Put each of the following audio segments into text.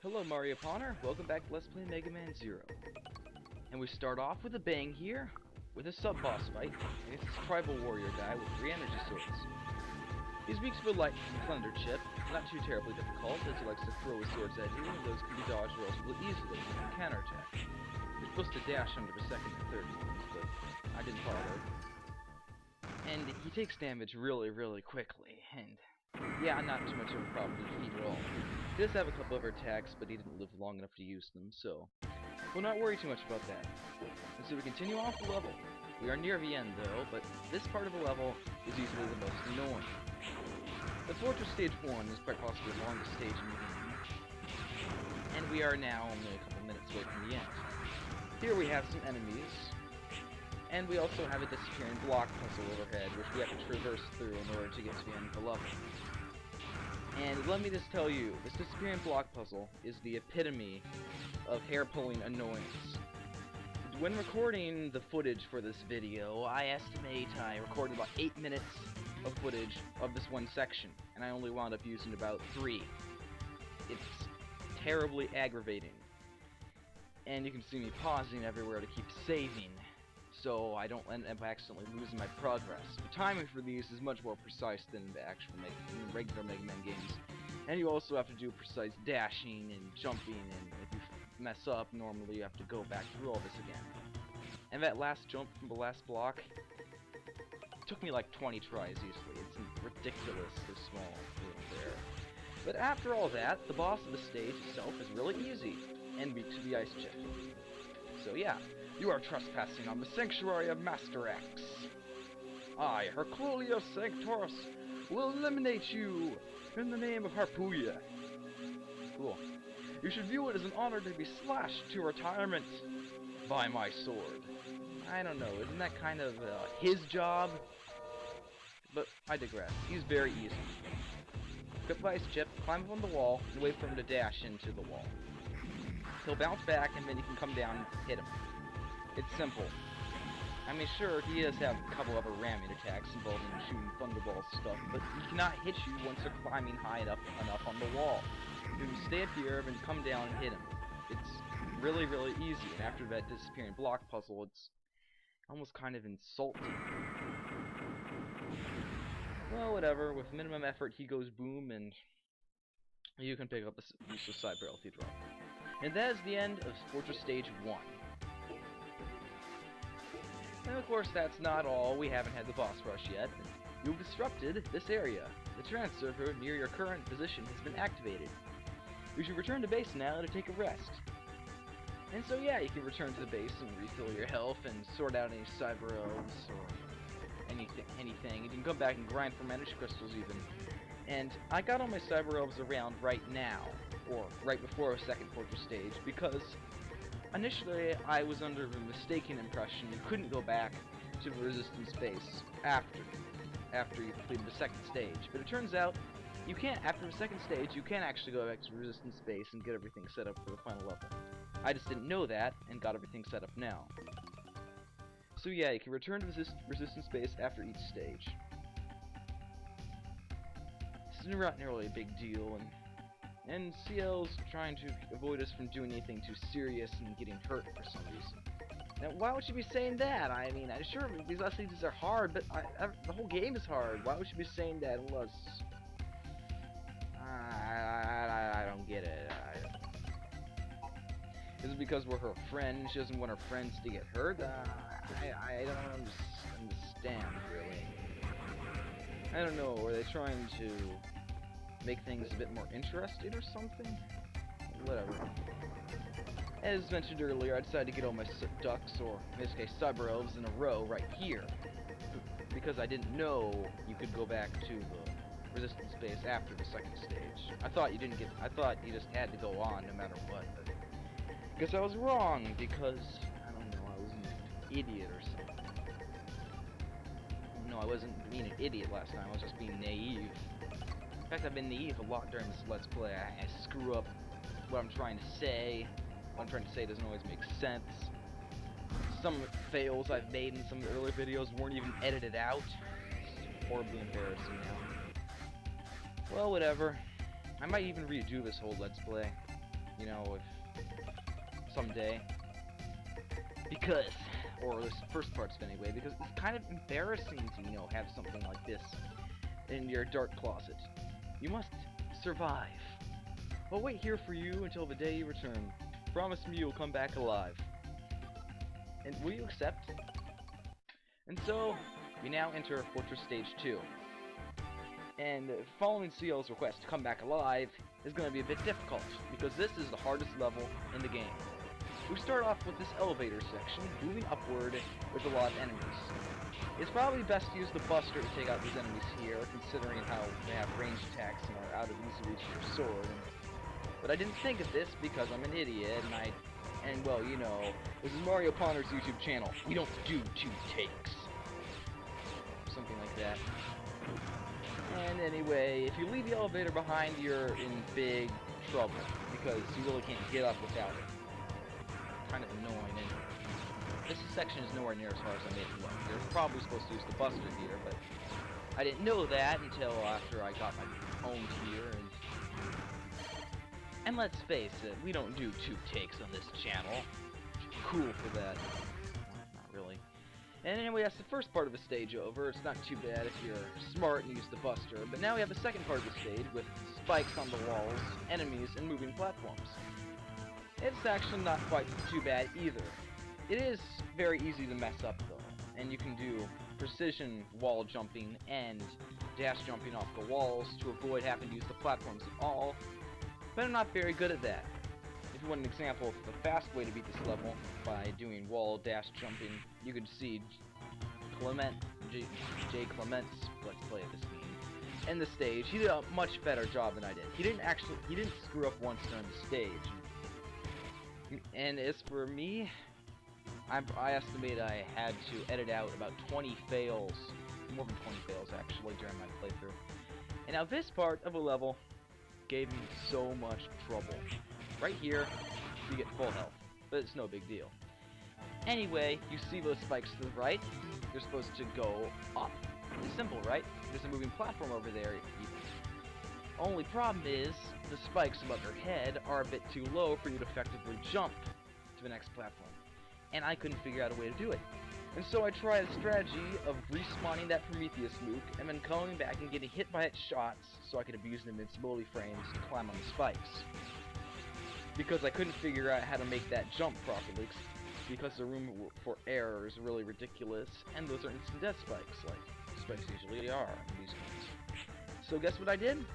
Hello Mario Ponner, welcome back to Let's Play Mega Man 0. And we start off with a bang here, with a sub-boss fight against this tribal warrior guy with 3 energy swords. He's weak to light and thunder chip, not too terribly difficult, as he likes to throw his swords at you, and those can be dodged relatively easily and counterattack. You're supposed to dash under the second and third ones, but I didn't bother. And he takes damage really quickly, and yeah, not too much of a problem to defeat at all. He does have a couple of attacks, but he didn't live long enough to use them, so we'll not worry too much about that. And so we continue off the level. We are near the end, though, but this part of the level is easily the most annoying. The Fortress Stage 1 is quite possibly the longest stage in the game, and we are now only a couple minutes away from the end. Here we have some enemies, and we also have a disappearing block puzzle overhead, which we have to traverse through in order to get to the end of the level. And let me just tell you, this disappearing block puzzle is the epitome of hair-pulling annoyance. When recording the footage for this video, I estimate I recorded about 8 minutes of footage of this one section, and I only wound up using about 3. It's terribly aggravating. And you can see me pausing everywhere to keep saving, so I don't end up accidentally losing my progress. The timing for these is much more precise than the actual regular Mega Man games. And you also have to do precise dashing and jumping, and if you mess up, normally you have to go back through all this again. And that last jump from the last block took me like 20 tries easily. It's ridiculously small there. But after all that, the boss of the stage itself is really easy, and weak to the ice chip. So yeah. You are trespassing on the sanctuary of Master X. I, Herculeus Sanctorus, will eliminate you in the name of Harpuya. Cool. You should view it as an honor to be slashed to retirement by my sword. I don't know, isn't that kind of his job? But I digress. He's very easy. Equip the ice chip, climb up on the wall, and wait for him to dash into the wall. He'll bounce back, and then you can come down and hit him. It's simple. I mean, sure, he does have a couple other ramming attacks involving shooting thunderballs stuff, but he cannot hit you once you're climbing high enough on the wall. You can stay up here and come down and hit him. It's really easy, and after that disappearing block puzzle, it's almost kind of insulting. Well, whatever. With minimum effort, he goes boom, and you can pick up a useless side barrel if you drop. And that is the end of Fortress Stage 1. And of course, that's not all. We haven't had the boss rush yet. You've disrupted this area. The transfer near your current position has been activated. You should return to base now to take a rest. And so yeah, you can return to the base and refill your health and sort out any cyber elves or anything. You can come back and grind for mana crystals even. And I got all my cyber elves around right now, or right before a second fortress stage, because initially, I was under the mistaken impression you couldn't go back to the resistance base after you completed the second stage. But it turns out, you can't. After the second stage, you can actually go back to the resistance base and get everything set up for the final level. I just didn't know that, and got everything set up now. So yeah, you can return to the resistance base after each stage. This is not really a big deal, and CL's trying to avoid us from doing anything too serious and getting hurt for some reason. Now, why would she be saying that? I mean, sure, these last stages are hard, but the whole game is hard. Why would she be saying that unless... I don't get it. Is it because we're her friend and she doesn't want her friends to get hurt? I don't understand, really. I don't know, are they trying to make things a bit more interesting or something? Whatever. As mentioned earlier, I decided to get all my ducks, or in this case cyber elves, in a row right here. Because I didn't know you could go back to the resistance base after the second stage. I thought you just had to go on no matter what. But I guess I was wrong, because, I don't know, I was an idiot or something. No, I wasn't being an idiot last time, I was just being naive. In fact, I've been naive a lot during this Let's Play. I screw up what I'm trying to say. What I'm trying to say doesn't always make sense. Some fails I've made in some of the earlier videos weren't even edited out. It's horribly embarrassing now. Well, whatever. I might even redo this whole Let's Play. you know, if someday. Because, or this first part's anyway, because it's kind of embarrassing to, you know, have something like this in your dark closet. You must survive. I'll wait here for you until the day you return. Promise me you'll come back alive. And will you accept? And so, we now enter Fortress Stage 2. And following CL's request to come back alive is going to be a bit difficult, because this is the hardest level in the game. We start off with this elevator section, moving upward with a lot of enemies. It's probably best to use the Buster to take out these enemies here, considering how they have ranged attacks and are out of easy reach of your sword. But I didn't think of this because I'm an idiot, and well, you know, this is Mario Ponder's YouTube channel. We don't do 2 takes. Something like that. And anyway, if you leave the elevator behind, you're in big trouble, because you really can't get up without it. Kind of annoying, and this section is nowhere near as hard as I made it look. You're probably supposed to use the Buster here, but I didn't know that until after I got my own here, and let's face it, we don't do 2 takes on this channel. Cool for that. Not really. And anyway, that's the first part of the stage over. It's not too bad if you're smart and use the Buster, but now we have the second part of the stage with spikes on the walls, enemies, and moving platforms. It's actually not quite too bad either. It is very easy to mess up though, and you can do precision wall jumping and dash jumping off the walls to avoid having to use the platforms at all, but I'm not very good at that. If you want an example of the fast way to beat this level by doing wall dash jumping, you could see J. Clement's Let's Play of this game in the stage. He did a much better job than I did. He didn't screw up once during the stage. And as for me, I estimate I had to edit out about 20 fails, more than 20 fails actually, during my playthrough. And now this part of a level gave me so much trouble. Right here, you get full health, but it's no big deal. Anyway, you see those spikes to the right? They're supposed to go up. It's simple, right? There's a moving platform over there even. Only problem is, the spikes above your head are a bit too low for you to effectively jump to the next platform. And I couldn't figure out a way to do it. And so I tried a strategy of respawning that Prometheus nuke, and then coming back and getting hit by its shots so I could abuse the invincibility frames to climb on the spikes. Because I couldn't figure out how to make that jump properly, because the room for error is really ridiculous, and those are instant death spikes, like spikes usually are in these games. So guess what I did?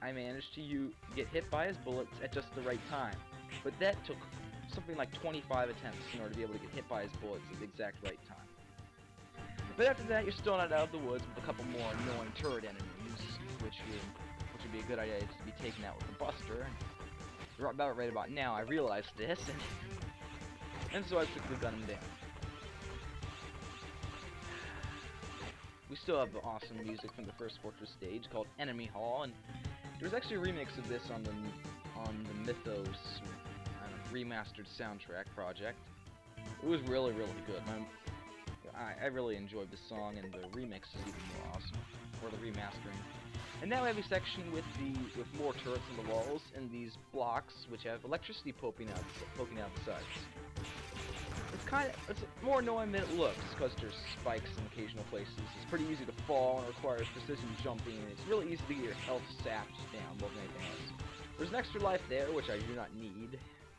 I managed to get hit by his bullets at just the right time, but that took something like 25 attempts in order to be able to get hit by his bullets at the exact right time. But after that, you're still not out of the woods with a couple more annoying turret enemies, which would be a good idea to be taken out with a Buster. About right about now, I realized this, and so I quickly gun him down. We still have the awesome music from the first Fortress stage called Enemy Hall, and there was actually a remix of this on the Mythos remastered soundtrack project. It was really, really good. I really enjoyed the song, and the remix is even more awesome, or the remastering. And now we have a section with more turrets on the walls and these blocks which have electricity poking out the sides. It's more annoying than it looks because there's spikes in occasional places. It's pretty easy to fall and requires precision jumping, and it's really easy to get your health sapped down more than anything else. There's an extra life there which I do not need.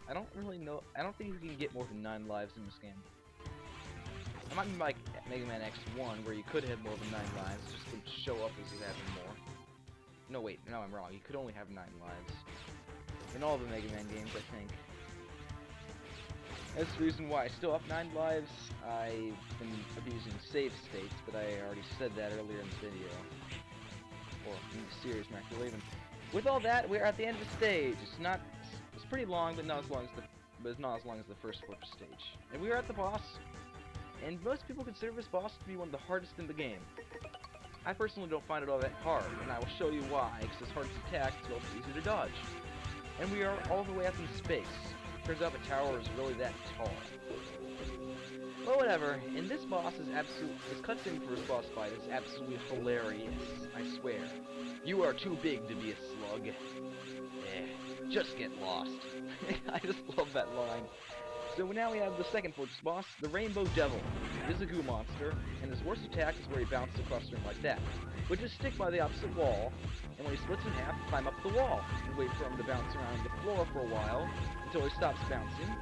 I don't really know. I don't think you can get more than 9 lives in this game. It might be like Megaman X1 where you could have more than 9 lives, just would show up as you having more. No, wait, no, I'm wrong. You could only have 9 lives. In all the Mega Man games, I think. That's the reason why I still have 9 lives. I've been abusing save states, but I already said that earlier in the video. Or in the series, Macula even. With all that, we're at the end of the stage. It's pretty long, but not as long as the first Fortress stage. And we are at the boss. And most people consider this boss to be one of the hardest in the game. I personally don't find it all that hard, and I will show you why, because it's hard to attack, it's also easy to dodge. And we are all the way up in space. Turns out the tower is really that tall. Well, whatever, and this cutscene for this boss fight is absolutely hilarious, I swear. You are too big to be a slug. just get lost. I just love that line. So now we have the second fortress boss, the Rainbow Devil. He is a goo monster, and his worst attack is where he bounces across the room like that. But just stick by the opposite wall, and when he splits in half, climb up the wall, and wait for him to bounce around the floor for a while, until he stops bouncing,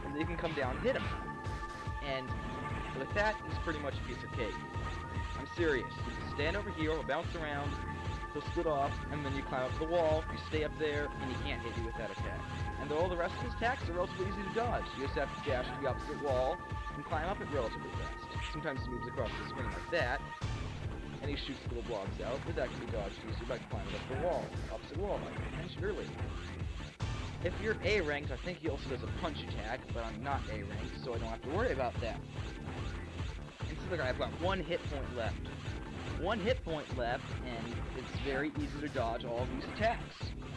and then you can come down and hit him. And with that, he's pretty much a piece of cake. I'm serious. You can stand over here, he'll bounce around, he'll split off, and then you climb up the wall, you stay up there, and he can't hit you with that attack. And all the rest of his attacks are relatively easy to dodge. You just have to dash to the opposite wall and climb up it relatively fast. Sometimes he moves across the screen like that, and he shoots little blobs out, but that can be dodged easily by climbing up the wall, opposite wall, like I mentioned earlier. If you're A ranked, I think he also does a punch attack, but I'm not A ranked, so I don't have to worry about that. And so I've got one hit point left. One hit point left, and it's very easy to dodge all of these attacks.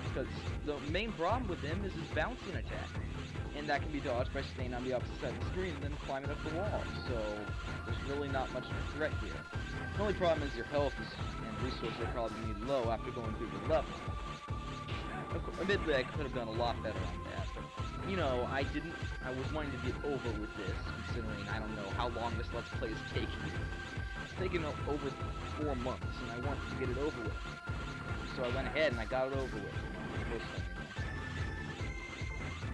Because the main problem with him is his bouncing attack. And that can be dodged by staying on the opposite side of the screen and then climbing up the wall. So there's really not much of a threat here. The only problem is your health and resources are probably going to be low after going through the level. Admittedly, I could have done a lot better on that, but, you know, I was wanting to get over with this, considering I don't know how long this Let's Play is taking. It's taken over 4 months, and I wanted to get it over with. So I went ahead and I got it over with.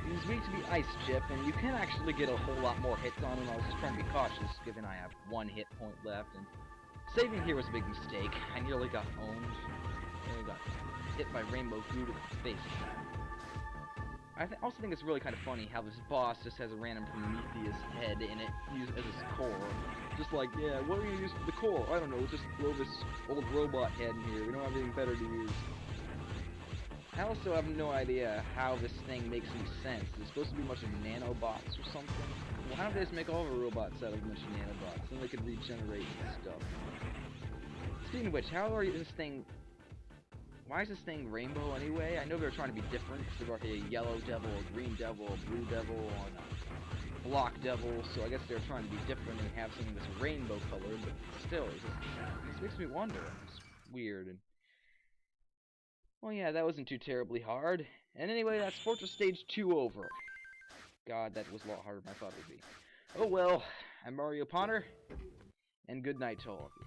He's weak to the Ice Chip, and you can actually get a whole lot more hits on him. I was just trying to be cautious, given I have 1 hit point left, and saving here was a big mistake. I nearly got owned. I nearly got hit by Rainbow Goo to the face. I also think it's really kind of funny how this boss just has a random Prometheus head in it used as its core. Just like, yeah, what are we going to use for the core? I don't know, just throw this old robot head in here. We don't have anything better to use. I also have no idea how this thing makes any sense. Is it supposed to be a bunch of nanobots or something? Why don't they just make all the robots out of a bunch of nanobots? Then they could regenerate stuff. Speaking of which, how are this thing... Why is this thing rainbow anyway? I know they're trying to be different, because they've got a yellow devil, a green devil, a blue devil, and a block devil, so I guess they're trying to be different and have something that's rainbow colored, but still, this makes me wonder. It's weird. And well, yeah, that wasn't too terribly hard. And anyway, that's Fortress Stage 2 over. God, that was a lot harder than I thought it would be. Oh well, I'm Mario Ponner, and good night to all of you.